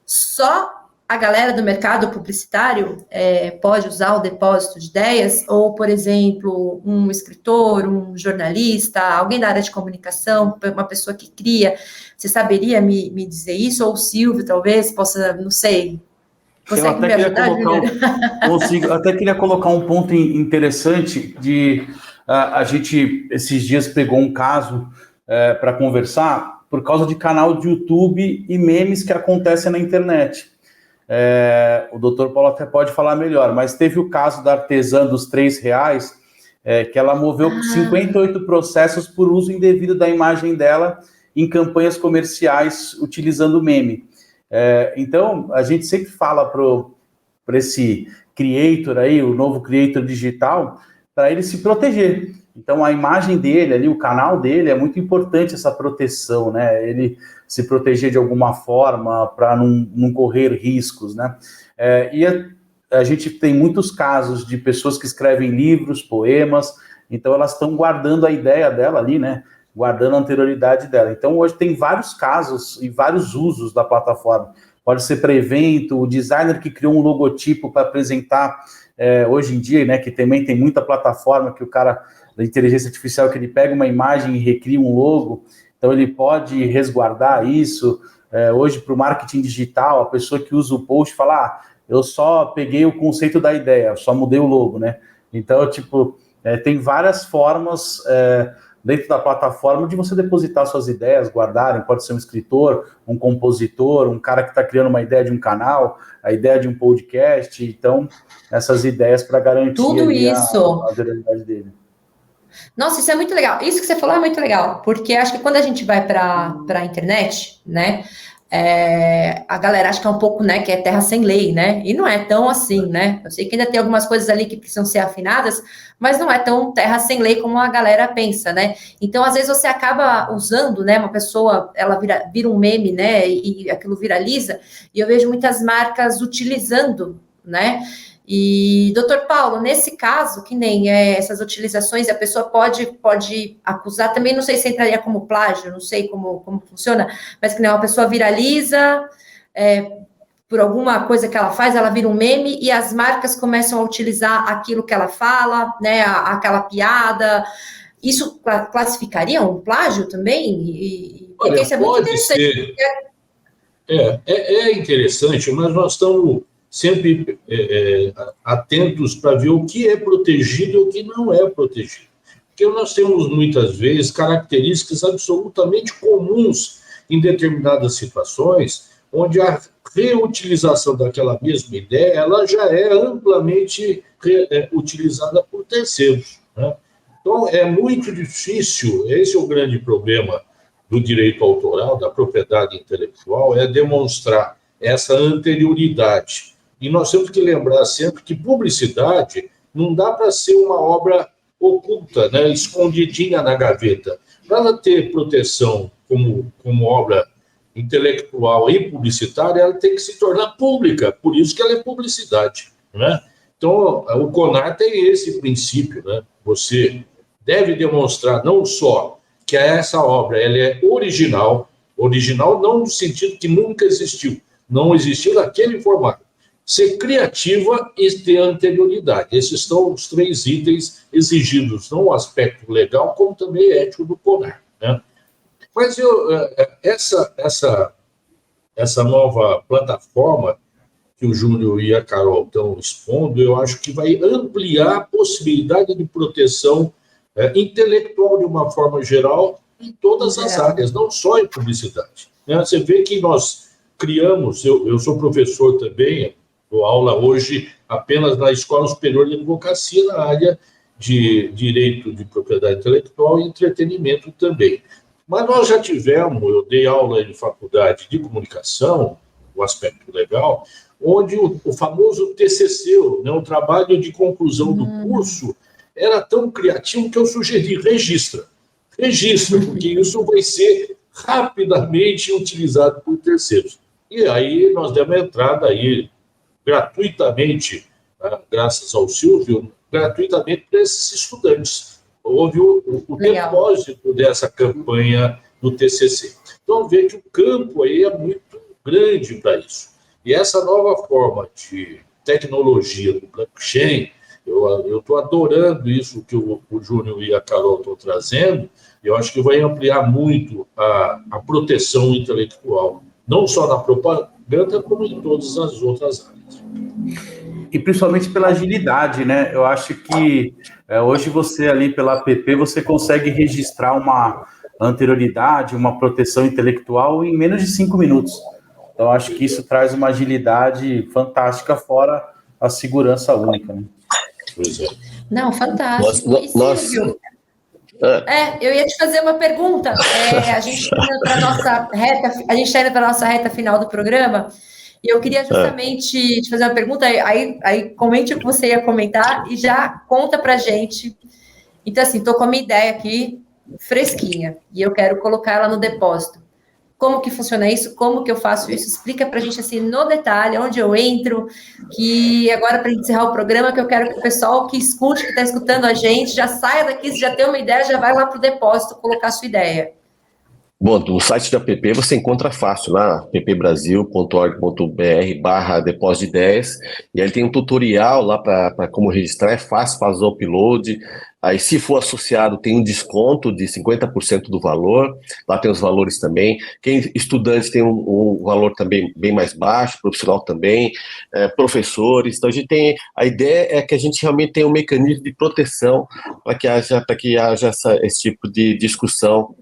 só a galera do mercado publicitário pode usar o depósito de ideias? Ou, por exemplo, um escritor, um jornalista, alguém da área de comunicação, uma pessoa que cria, você saberia me dizer isso? Ou o Silvio, talvez, possa, não sei, consegue me ajudar, Júnior? Consigo, até queria colocar um ponto interessante de... a gente, esses dias, pegou um caso para conversar por causa de canal de YouTube e memes que acontecem na internet. O doutor Paulo até pode falar melhor, mas teve o caso da artesã dos R$3, que ela moveu 58 processos por uso indevido da imagem dela em campanhas comerciais utilizando meme. Então, a gente sempre fala para esse creator aí, o novo creator digital, para ele se proteger. Então, a imagem dele ali, o canal dele, é muito importante essa proteção, né? Ele se proteger de alguma forma para não correr riscos, né? E a gente tem muitos casos de pessoas que escrevem livros, poemas, então elas estão guardando a ideia dela ali, né? Guardando a anterioridade dela. Então, hoje tem vários casos e vários usos da plataforma. Pode ser para evento, o designer que criou um logotipo para apresentar hoje em dia, né? Que também tem muita plataforma que o cara da inteligência artificial, que ele pega uma imagem e recria um logo, então ele pode resguardar isso. Hoje, para o marketing digital, a pessoa que usa o post fala, eu só peguei o conceito da ideia, só mudei o logo, né? Então, tem várias formas dentro da plataforma de você depositar suas ideias, guardarem, pode ser um escritor, um compositor, um cara que está criando uma ideia de um canal, a ideia de um podcast, então, essas ideias para garantir tudo isso. A verdade dele. Nossa, isso é muito legal. Isso que você falou é muito legal, porque acho que quando a gente vai para a internet, né, a galera acha que é um pouco, né, que é terra sem lei, né, e não é tão assim, né, eu sei que ainda tem algumas coisas ali que precisam ser afinadas, mas não é tão terra sem lei como a galera pensa, né, então às vezes você acaba usando, né, uma pessoa, ela vira um meme, né, e aquilo viraliza, e eu vejo muitas marcas utilizando, né, E, doutor Paulo, nesse caso, que nem essas utilizações, a pessoa pode acusar, também não sei se entraria como plágio, não sei como funciona, mas que nem uma pessoa viraliza, por alguma coisa que ela faz, ela vira um meme, e as marcas começam a utilizar aquilo que ela fala, né, aquela piada. Isso classificaria um plágio também? Olha, porque isso é muito pode interessante. ser. É interessante, mas nós estamos sempre atentos para ver o que é protegido e o que não é protegido. Porque nós temos, muitas vezes, características absolutamente comuns em determinadas situações, onde a reutilização daquela mesma ideia ela já é amplamente utilizada por terceiros, né? Então, é muito difícil, esse é o grande problema do direito autoral, da propriedade intelectual, é demonstrar essa anterioridade. E nós temos que lembrar sempre que publicidade não dá para ser uma obra oculta, né, escondidinha na gaveta. Para ela ter proteção como obra intelectual e publicitária, ela tem que se tornar pública, por isso que ela é publicidade, né? Então, o CONAR tem esse princípio, né? Você deve demonstrar não só que essa obra ela é original não no sentido que nunca existiu, não existiu naquele formato, ser criativa e ter anterioridade. Esses são os 3 itens exigidos, não o aspecto legal, como também ético do CONAR, né? Mas essa nova plataforma que o Júnior e a Carol estão expondo, eu acho que vai ampliar a possibilidade de proteção intelectual de uma forma geral em todas as áreas, não só em publicidade, né? Você vê que nós criamos, eu sou professor também, dou aula hoje apenas na Escola Superior de Advocacia, na área de Direito de Propriedade Intelectual e Entretenimento também. Mas nós já tivemos, eu dei aula em faculdade de comunicação, o aspecto legal, onde o famoso TCC, né, o trabalho de conclusão do curso, era tão criativo que eu sugeri, registra, porque isso vai ser rapidamente utilizado por terceiros. E aí nós demos entrada aí gratuitamente, graças ao Silvio, gratuitamente para esses estudantes. Houve o depósito dessa campanha do TCC. Então, vê que o campo aí é muito grande para isso. E essa nova forma de tecnologia do blockchain, eu estou adorando isso que o Júnior e a Carol estão trazendo, e eu acho que vai ampliar muito a proteção intelectual, não só na propaganda, como em todas as outras áreas. E principalmente pela agilidade, né? Eu acho que hoje você ali pela app, você consegue registrar uma anterioridade, uma proteção intelectual em menos de 5 minutos. Então, acho que isso traz uma agilidade fantástica, fora a segurança única, né? Pois é. Não, fantástico. Silvio, eu ia te fazer uma pergunta. A gente está indo para a nossa reta final do programa, e eu queria justamente te fazer uma pergunta, aí comente o que você ia comentar e já conta para a gente. Então, assim, estou com a minha ideia aqui, fresquinha, e eu quero colocar ela no depósito. Como que funciona isso? Como que eu faço isso? Explica para a gente, assim, no detalhe, onde eu entro, que agora, para encerrar o programa, que eu quero que o pessoal que escute, que está escutando a gente, já saia daqui, se já tem uma ideia, já vai lá para o depósito colocar a sua ideia. Bom, no site da app você encontra fácil lá, appbrasil.org.br/depósito de ideias, e aí tem um tutorial lá para como registrar, é fácil fazer o upload. Aí, se for associado, tem um desconto de 50% do valor. Lá tem os valores também. Quem estudante tem um valor também bem mais baixo, profissional também, professores. Então, a ideia é que a gente realmente tenha um mecanismo de proteção para que haja esse tipo de discussão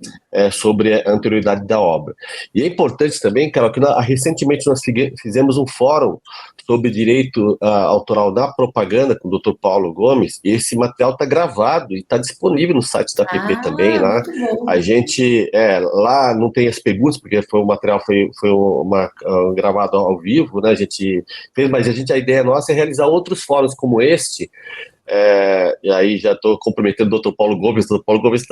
sobre a anterioridade da obra. E é importante também, Carol, que recentemente nós fizemos um fórum sobre direito autoral da propaganda com o Dr. Paulo Gomes, e esse material está gravado e está disponível no site da app também. Lá. A gente, lá não tem as perguntas, porque o material foi gravado ao vivo, né? A gente fez, mas a ideia nossa é realizar outros fóruns como este. E aí já estou comprometendo o Dr. Paulo Gomes. O Dr. Paulo Gomes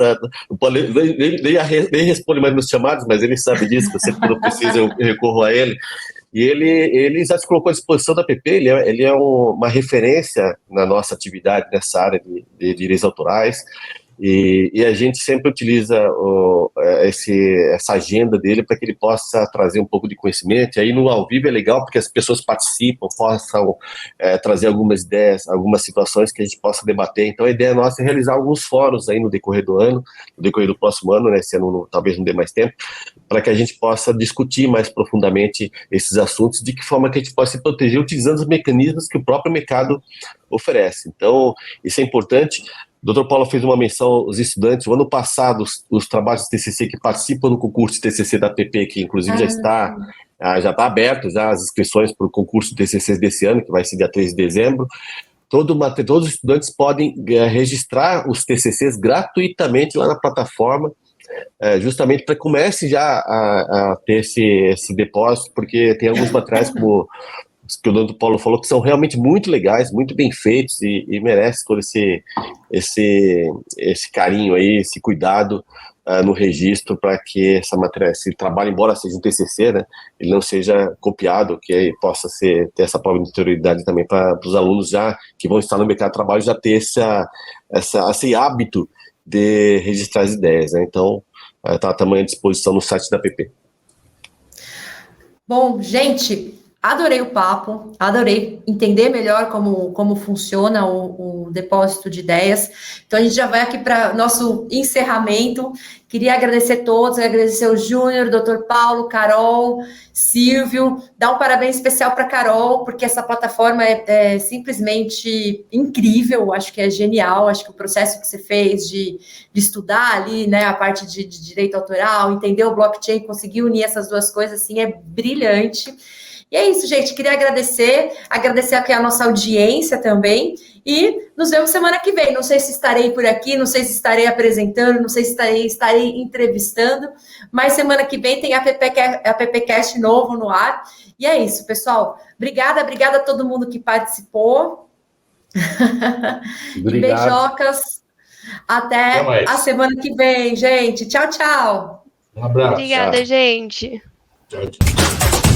nem responde mais meus chamados, mas ele sabe disso, que sempre quando eu preciso eu recorro a ele. e ele já se colocou à disposição da PP, ele é uma referência na nossa atividade nessa área de direitos autorais, e a gente sempre utiliza essa agenda dele para que ele possa trazer um pouco de conhecimento. E aí no ao vivo é legal porque as pessoas participam, possam trazer algumas ideias, algumas situações que a gente possa debater. Então a ideia nossa é realizar alguns fóruns aí no decorrer do ano, no decorrer do próximo ano, né, esse ano talvez não dê mais tempo, para que a gente possa discutir mais profundamente esses assuntos, de que forma que a gente possa se proteger utilizando os mecanismos que o próprio mercado oferece. Então isso é importante. O Dr. Paulo fez uma menção aos estudantes. O ano passado, os trabalhos de TCC que participam do concurso de TCC da PP, que inclusive já está aberto, já as inscrições para o concurso de TCC desse ano, que vai ser dia 3 de dezembro. Todos os estudantes podem registrar os TCCs gratuitamente lá na plataforma, justamente para que comece já a ter esse depósito, porque tem alguns materiais como que o Dr. Paulo falou, que são realmente muito legais, muito bem feitos e merece todo esse carinho aí, esse cuidado no registro para que essa matéria, esse trabalho, embora seja um TCC, né, ele não seja copiado, que aí possa ter essa prova de interioridade também para os alunos já que vão estar no mercado de trabalho já ter esse hábito de registrar as ideias, né? Então está também à disposição no site da PP. Bom, gente, adorei o papo, adorei entender melhor como funciona o depósito de ideias. Então, a gente já vai aqui para nosso encerramento. Queria agradecer a todos, agradecer o Júnior, Dr. Paulo, Carol, Silvio, dar um parabéns especial para a Carol, porque essa plataforma é simplesmente incrível, acho que é genial, acho que o processo que você fez de estudar ali, né, a parte de direito autoral, entender o blockchain, conseguir unir essas duas coisas, assim, é brilhante. E é isso, gente. Queria agradecer aqui a nossa audiência também. E nos vemos semana que vem. Não sei se estarei por aqui, não sei se estarei apresentando, não sei se estarei entrevistando, mas semana que vem tem a PPcast novo no ar. E é isso, pessoal. Obrigada a todo mundo que participou. E beijocas. Até a semana que vem, gente. Tchau, tchau. Um abraço. Obrigada, gente. Tchau, tchau.